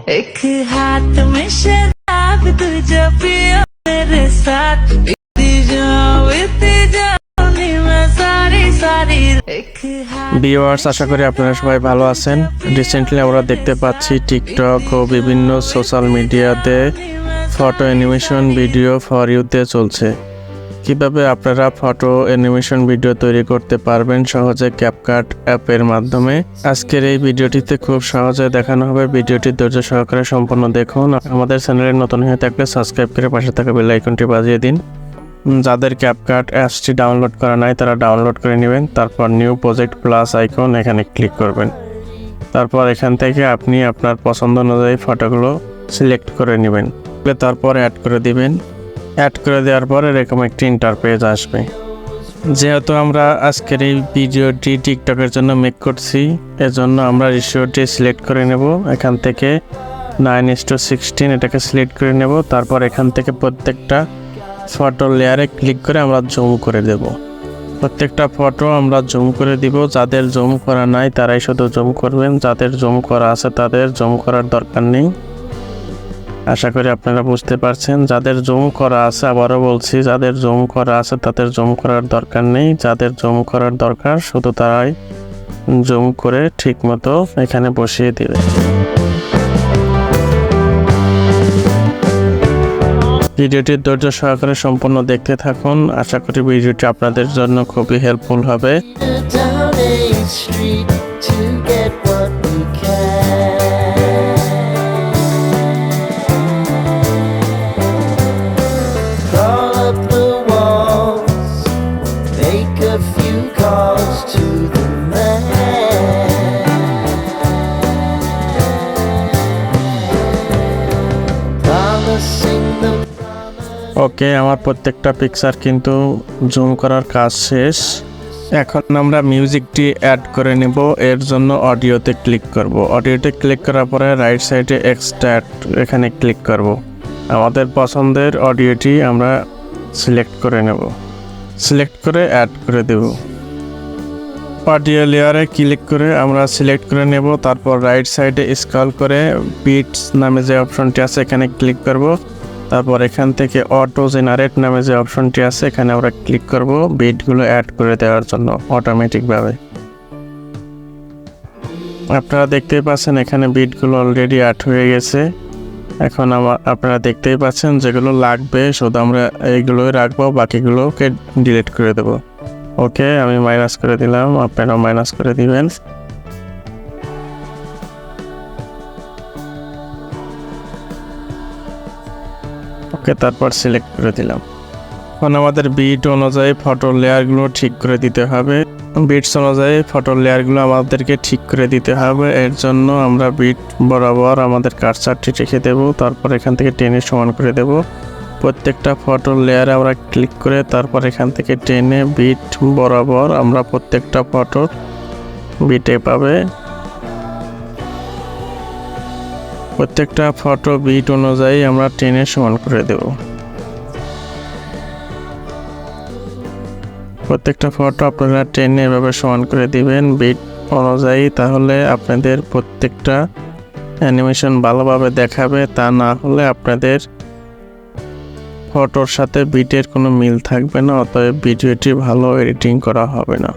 एक हाथ में शराब तुझे पियो मेरे साथ बीती जाओ नी मैं सारी सारी एक ভিউয়ার্স, আশা করি আপনারা সবাই ভালো আছেন। রিসেন্টলি আমরা দেখতে পাচ্ছি টিকটক ও বিভিন্ন সোশ্যাল মিডিয়াতে ফটো অ্যানিমেশন ভিডিও ফর ইউতে চলছে। কিভাবে আপনারা ফটো অ্যানিমেশন ভিডিও তৈরি করতে পারবেন সহজে ক্যাপকাট অ্যাপের মাধ্যমে, আজকের এই ভিডিওটিতে খুব সহজে দেখানো হবে। ভিডিওটি ধৈর্য সহকারে সম্পূর্ণ দেখুন। আমাদের চ্যানেলে নতুন হয়ে থাকলে সাবস্ক্রাইব করে পাশে থাকা বেল আইকনটি বাজিয়ে দিন। যাদের ক্যাপকাট অ্যাপসটি ডাউনলোড করা নাই তারা ডাউনলোড করে নেবেন। তারপর নিউ প্রজেক্ট প্লাস আইকন এখানে ক্লিক করবেন। তারপর এখান থেকে আপনি আপনার পছন্দ অনুযায়ী ফটোগুলো সিলেক্ট করে নেবেন। তারপর অ্যাড করে দিবেন। অ্যাড করে দেওয়ার পর এরকম একটি ইন্টারপেজ আসবে। যেহেতু আমরা আজকের এই ভিডিওটি টিকটকের জন্য মেক করছি, এজন্য আমরা রেশিওটি সিলেক্ট করে নেব। এখান থেকে 9:16 এটাকে সিলেক্ট করে নেব। তারপর এখান থেকে প্রত্যেকটা ফটো লেয়ারে ক্লিক করে আমরা জুম করে দেব। প্রত্যেকটা ফটো আমরা জুম করে দিব। যাদের জুম করা নাই তারাই শুধু জুম করবেন, যাদের জুম করা আছে তাদের জুম করার দরকার নেই। আশা করি আপনারা বুঝতে পারছেন। যাদের জুম করা আছে, আবারও বলছি, যাদের জুম করা আছে তাদের জুম করার দরকার নেই। যাদের জুম করার দরকার শুধু তারাই জুম করে ঠিকমতো এখানে বসিয়ে দেবে। ভিডিওটি ধৈর্য সহকারে সম্পূর্ণ দেখতে থাকুন। আশা করি ভিডিওটি আপনাদের জন্য খুবই হেল্পফুল হবে। ওকে, আমার প্রত্যেকটা পিকচার কিন্তু জুম করার কাজ শেষ। এখন আমরা মিউজিকটি অ্যাড করে নেব। এর জন্য অডিওতে ক্লিক করব। অডিওতে ক্লিক করার পরে রাইট সাইডে এক্সট্রাক্ট এখানে ক্লিক করব। আমাদের পছন্দের অডিওটি আমরা সিলেক্ট করে নেব। সিলেক্ট করে অ্যাড করে দেব। অডিও লেয়ারে ক্লিক করে আমরা সিলেক্ট করে নেব। তারপর রাইট সাইডে স্ক্রল করে বিটস নামে যে অপশনটি আছে এখানে ক্লিক করব। তারপর এখান থেকে অটো জেনারেট নামে যে অপশনটি আছে এখানে আমরা ক্লিক করব বিটগুলো অ্যাড করে দেওয়ার জন্য অটোমেটিকভাবে। আপনারা দেখতেই পাচ্ছেন এখানে বিটগুলো অলরেডি অ্যাড হয়ে গেছে। এখন আপনারা দেখতেই পাচ্ছেন যেগুলো লাগবে শুধু আমরা এইগুলোই রাখবো, বাকিগুলোকে ডিলিট করে দেব। ওকে, আমি মাইনাস করে দিলাম, আপনারাও মাইনাস করে দিবেন। ওকে, তারপর সিলেক্ট করে দিলাম। এখন আমাদের বিট অনুযায়ী ফটো লেয়ারগুলো ঠিক করে দিতে হবে। বিটস অনুযায়ী ফটো লেয়ারগুলো আমাদেরকে ঠিক করে দিতে হবে। এর জন্য আমরা বিট বরাবর আমাদের কার্সারটি রেখে দেব। তারপর এখান থেকে টেনে সমান করে দেব। প্রত্যেকটা ফটো লেয়ারে আমরা ক্লিক করে তারপর এখান থেকে টেনে বিট বরাবর আমরা প্রত্যেকটা ফটো বিটে পাবে। প্রত্যেকটা ফটো বিট অনুযায়ী আমরা টেনে সমান করে দেব। প্রত্যেকটা ফটো আপনারা টেনে এভাবে সমান করে দিবেন বিট অনুযায়ী। তাহলে আপনাদের প্রত্যেকটা অ্যানিমেশন ভালোভাবে দেখাবে। তা না হলে আপনাদের ফটোর সাথে বিটের কোনো মিল থাকবে না, অতএব ভিডিওটি ভালো এডিটিং করা হবে না।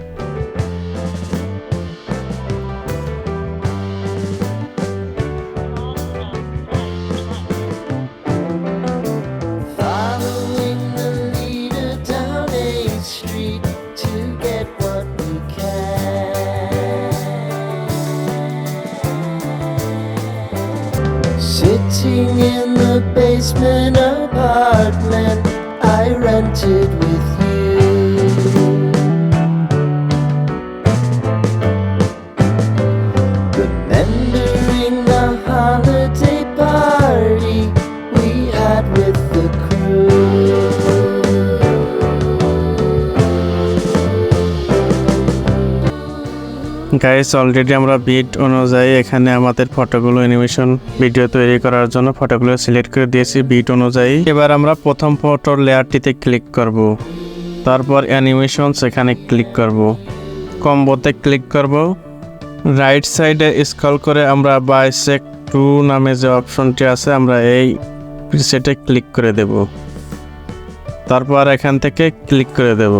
Sitting in the basement apartment I rented with you, remembering the holiday party we had with the crew. Guys, already আমরা বিট অনুযায়ী এখানে আমাদের ফটোগুলো অ্যানিমেশন ভিডিও তৈরি করার জন্য ফটোগুলো সিলেক্ট করে দিয়েছি বিট অনুযায়ী। এবার আমরা প্রথম ফটোর লেয়ারটিতে ক্লিক করব। তারপর অ্যানিমেশন সেখানে ক্লিক করব। কম্বোতে ক্লিক করব। রাইট সাইডে স্ক্রল করে আমরা বাইসেক্ট টু নামে যে অপশনটি আছে আমরা এই প্রিসেটে ক্লিক করে দেব, তারপর এখান থেকে ক্লিক করে দেব।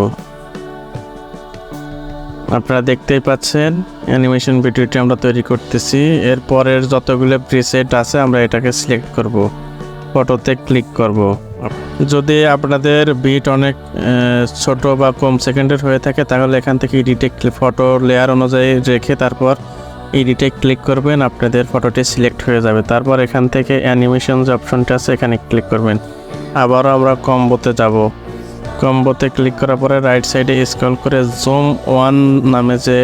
আপনারা দেখতেই পাচ্ছেন অ্যানিমেশন ভিডিওটি আমরা তৈরি করতেছি। এরপরের যতগুলো প্রিসেট আছে আমরা এটাকে সিলেক্ট করব, ফটোতে ক্লিক করব। যদি আপনাদের বিট অনেক ছোট বা কম সেকেন্ডের হয়ে থাকে তাহলে এখান থেকে এডিটে ফটো লেয়ার অনুযায়ী রেখে তারপর এডিটে ক্লিক করবেন, আপনাদের ফটোটি সিলেক্ট হয়ে যাবে। তারপর এখান থেকে অ্যানিমেশন যে অপশনটা আছে এখানে ক্লিক করবেন। আবারও আমরা কম্বোতে যাব, কম্বোতে ক্লিক করার পরে রাইট সাইডে স্ক্রল করে জুম ওয়ান নামে যে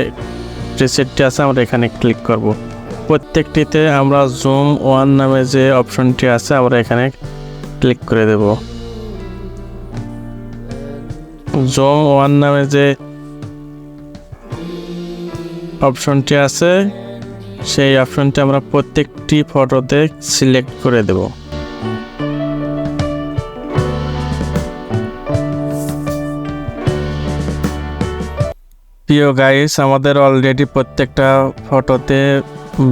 প্রিসেটটি আছে আমরা এখানে ক্লিক করব। প্রত্যেকটিতে আমরা জুম ওয়ান নামে যে অপশনটি আছে আমরা এখানে ক্লিক করে দেব। জুম ওয়ান নামে যে অপশনটি আছে সেই অপশনটি আমরা প্রত্যেকটি ফটোতে সিলেক্ট করে দেব। প্রিয় গাইস, আমাদের অলরেডি প্রত্যেকটা ফটোতে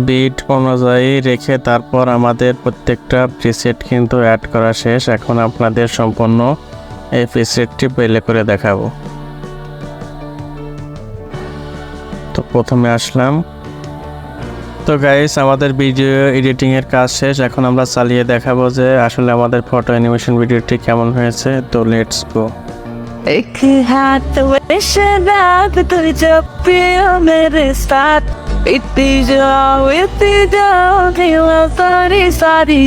বিট অনুযায়ী রেখে তারপর আমাদের প্রত্যেকটা প্রিসেট কিন্তু অ্যাড করা শেষ। এখন আপনাদের সম্পূর্ণ এই প্রিসেটটি প্লে করে দেখাবো। তো প্রথমে আসলাম। তো গাইস, আমাদের ভিডিও এডিটিং এর কাজ শেষ। এখন আমরা চালিয়ে দেখাবো যে আসলে আমাদের ফটো অ্যানিমেশন ভিডিওটি কেমন হয়েছে। তো লেটস গো। एक हाथ में शराब तुझे पियो मेरे साथ, पीती जाओ सारी सारी।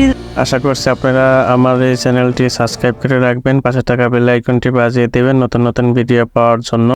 আশা করছি আপনারা আমার এই চ্যানেলটি সাবস্ক্রাইব করে রাখবেন, পাশে থাকা বেল আইকনটি বাজিয়ে দেবেন নতুন নতুন ভিডিও পাওয়ার জন্য।